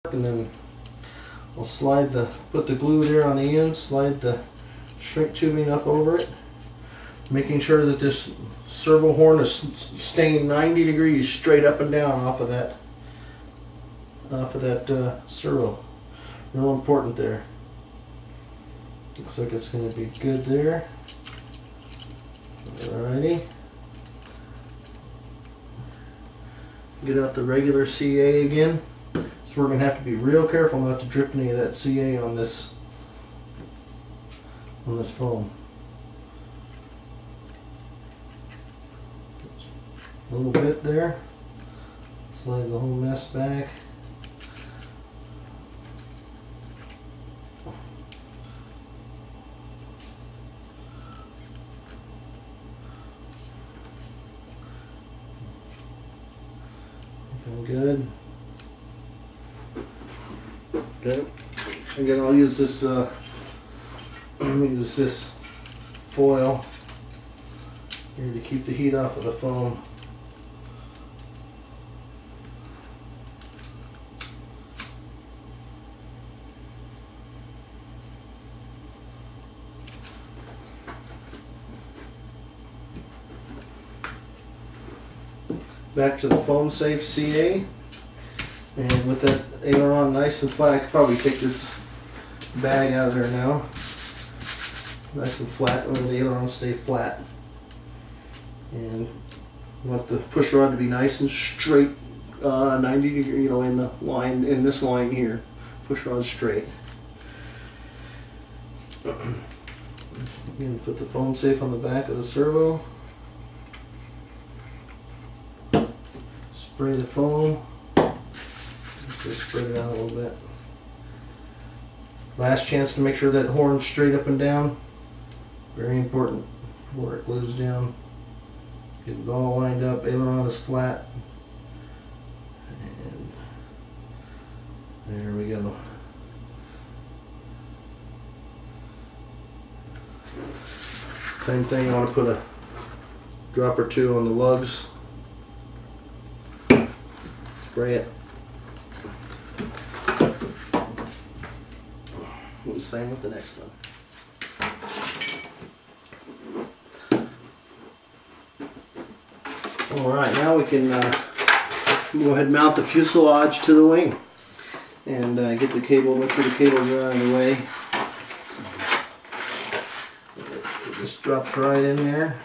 and then I'll put the glue there on the end, slide the shrink tubing up over it, making sure that this servo horn is staying 90 degrees straight up and down off of that servo. Real important there. Looks like it's going to be good there. Alrighty. Get out the regular CA again. So we're going to have to be real careful not to drip any of that CA on this foam. A little bit there. Slide the whole mess back. Looking good. Okay. Again, I'll use this foil here to keep the heat off of the foam. Back to the foam safe CA, and with that aileron nice and flat, I could probably take this bag out of there now. Nice and flat, and the aileron stay flat. And you want the push rod to be nice and straight, 90 degree, in the line, in this line here. Push rod straight. Again, put the foam safe on the back of the servo. Spray the foam. Just spread it out a little bit. Last chance to make sure that horn's straight up and down. Very important before it glues down. Get it all lined up. Aileron is flat. And there we go. Same thing, I want to put a drop or two on the lugs. Spray it. Do the same with the next one. Alright, now we can go ahead and mount the fuselage to the wing. And get the cable, make sure the cables are out of the way. It just drops right in there.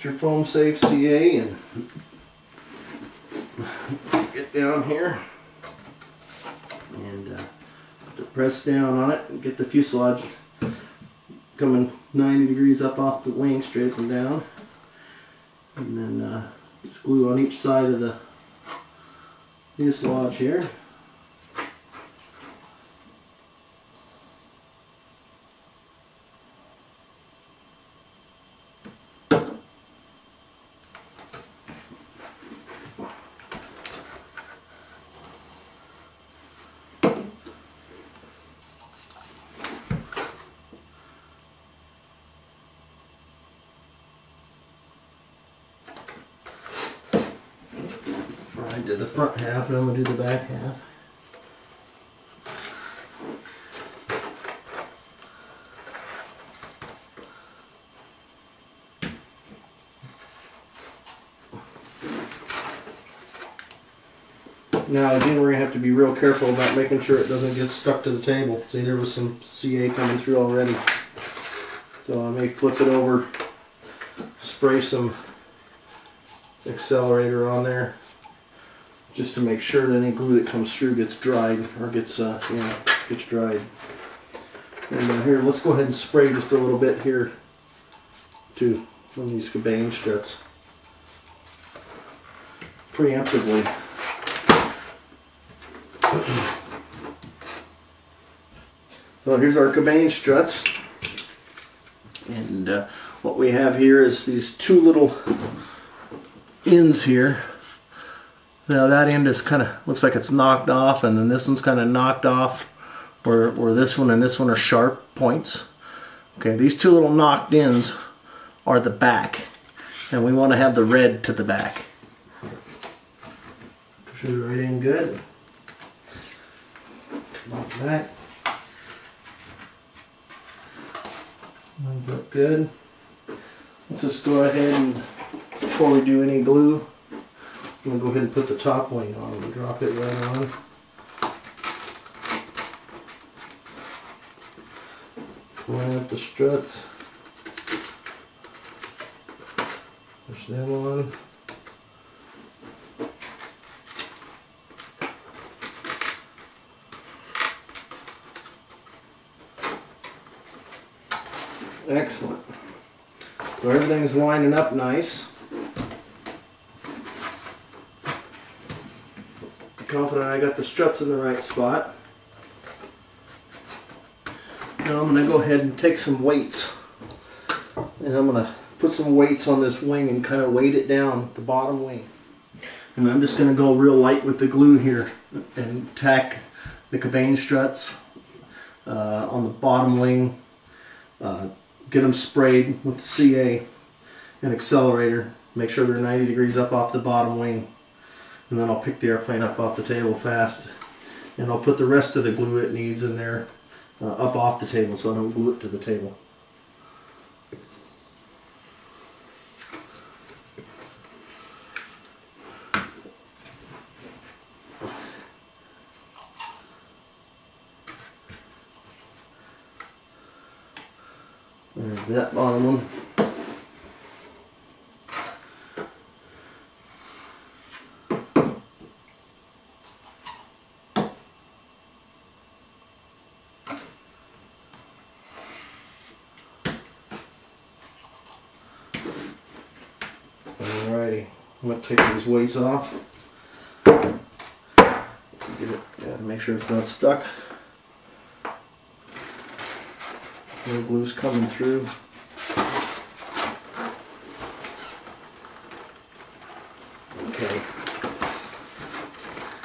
Your foam safe CA and get down here and press down on it and get the fuselage coming 90 degrees up off the wing, straight and down, and then just glue on each side of the fuselage here. I did the front half, and I'm going to do the back half. Now again, we're going to have to be real careful about making sure it doesn't get stuck to the table. See, there was some CA coming through already. So I may flip it over, spray some accelerator on there, just to make sure that any glue that comes through gets dried, or gets dried. And here, let's go ahead and spray just a little bit here too on these cabane struts preemptively. So here's our cabane struts, and what we have here is these two little ends here Now that end is kind of, looks like it's knocked off, and then this one's kind of knocked off, where this one and this one are sharp points. Okay, these two little knocked ends are the back, and we want to have the red to the back. Push it right in good. Knock back. Lines up good. Let's just go ahead and, before we do any glue, I'm going to go ahead and put the top wing on and drop it right on. Line up the struts. Push them on. Excellent. So everything's lining up nice. Confident I got the struts in the right spot. Now I'm going to go ahead and take some weights, and I'm going to put some weights on this wing and kind of weight it down, the bottom wing. And I'm just going to go real light with the glue here and tack the cabane struts on the bottom wing. Get them sprayed with the CA and accelerator. Make sure they're 90 degrees up off the bottom wing. And then I'll pick the airplane up off the table fast. And I'll put the rest of the glue it needs in there up off the table, so I don't glue it to the table. There's that bottom one. Alrighty, I'm going to take these weights off. Get it, make sure it's not stuck. No glue's coming through. Okay.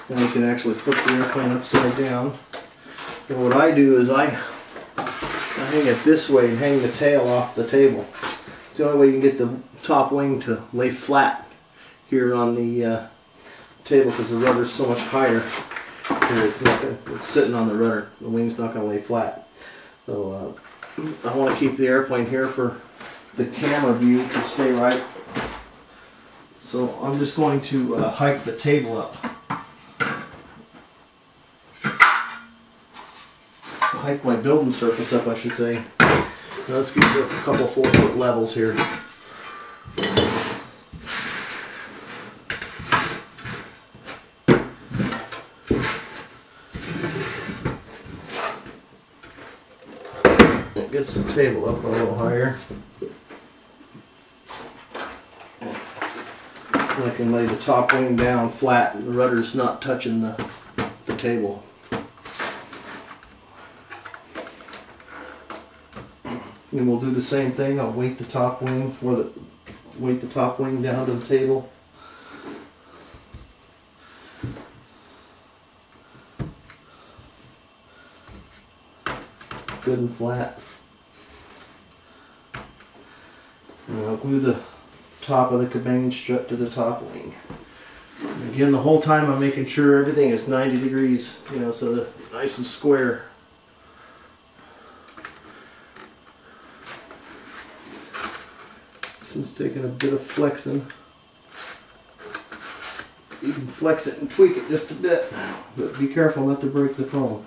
Now you can actually flip the airplane upside down. And what I do is I hang it this way and hang the tail off the table. It's the only way you can get the top wing to lay flat here on the table, because the rudder's so much higher. Here it's sitting on the rudder. The wing's not going to lay flat. So I want to keep the airplane here for the camera view to stay right. So I'm just going to hike the table up. Hike my building surface up, I should say. Now let's get to a couple 4-foot levels here. It gets the table up a little higher. And I can lay the top wing down flat and the rudder's not touching the table. And we'll do the same thing. I'll weight the top wing weight the top wing down to the table. Good and flat. And I'll glue the top of the cabane strut to the top wing. And again, the whole time I'm making sure everything is 90 degrees, you know, so that nice and square. This is taking a bit of flexing. You can flex it and tweak it just a bit, but be careful not to break the foam.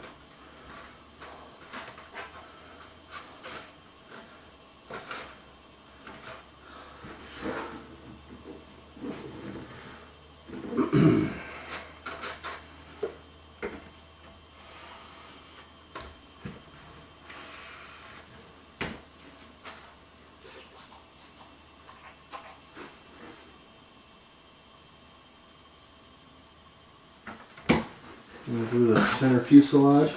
We'll do the center fuselage.